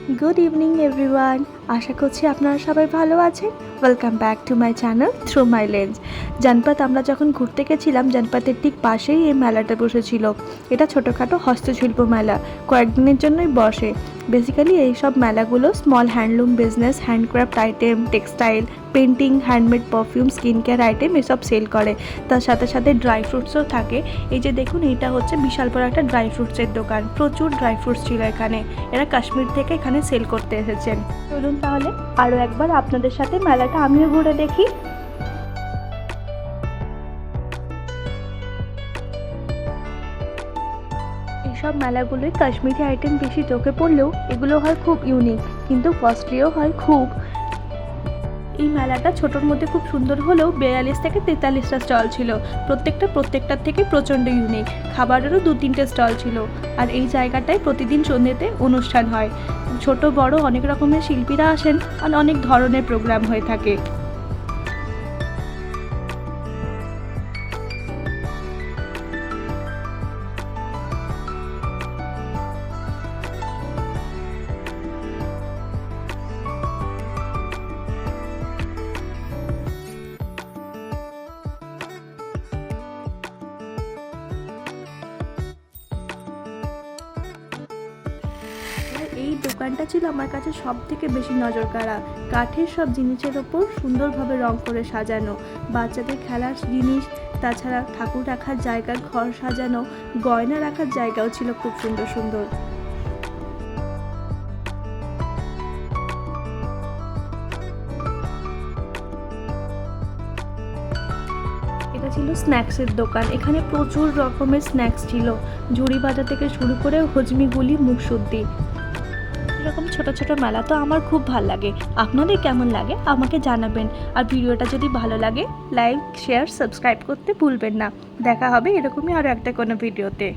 Good evening everyone. আশা করছি আপনারা সবাই ভালো আছেন। Welcome back to my channel through my lens. Janpath আমরা যখন ঘুরতে গেছিলাম, জনপথের ঠিক পাশেই এই মেলাটা বসেছিল। এটা ছোটোখাটো হস্তশিল্প মেলা, কয়েকদিনের জন্যই বসে। বেসিক্যালি এইসব মেলাগুলো small handloom business, handcraft item, textile, painting, handmade perfume, skin care item এসব সেল করে। তার সাথে সাথে ড্রাই ফ্রুটসও থাকে। এই যে দেখুন, এইটা হচ্ছে বিশাল বড় একটা ড্রাই ফ্রুটসের দোকান। প্রচুর ড্রাই ফ্রুটস ছিল এখানে। এরা কাশ্মীর থেকে এখানে সেল করতে এসেছেন। চলুন তাহলে আরও একবার আপনাদের সাথে মেলাটা আমিও ঘুরে দেখি। এইসব মেলাগুলোয় কাশ্মীরি আইটেম বেশি চোখে পড়লেও এগুলো হয় খুব ইউনিক, কিন্তু কস্টলিও হয় খুব। এই মেলাটা ছোটোর মধ্যে খুব সুন্দর হলেও 42 থেকে 43টা স্টল ছিল। প্রত্যেকটার থেকে প্রচণ্ড ইউনিক। খাবারেরও 2-3টে স্টল ছিল। আর এই জায়গাটায় প্রতিদিন সন্ধ্যেতে অনুষ্ঠান হয়। ছোট বড় অনেক রকমের শিল্পীরা আসেন আর অনেক ধরনের প্রোগ্রাম হয়ে থাকে। আর এই দোকানটা ছিল আমার কাছে সব থেকে বেশি নজর কাড়া। কাঠের সব জিনিসের ওপর সুন্দরভাবে রং করে সাজানো, বাচ্চাদের খেলার জিনিস, তাছাড়া ঠাকুর রাখার জায়গা, ঘর সাজানো, গয়না রাখার জায়গাও ছিল খুব সুন্দর সুন্দর। এটা ছিল স্ন্যাক্সের দোকান। এখানে প্রচুর রকমের স্ন্যাক্স ছিল, ঝুড়ি ভাজা থেকে শুরু করে হজমিগুলি, মুখশুদ্ধি। এরকম ছোট ছোট মেলা তো আমার খুব ভালো লাগে। আপনাদের কেমন লাগে আমাকে জানাবেন। আর ভিডিওটা যদি ভালো লাগে, লাইক, শেয়ার, সাবস্ক্রাইব করতে ভুলবেন না। দেখা হবে এরকমই আরও একটা কোনো ভিডিওতে।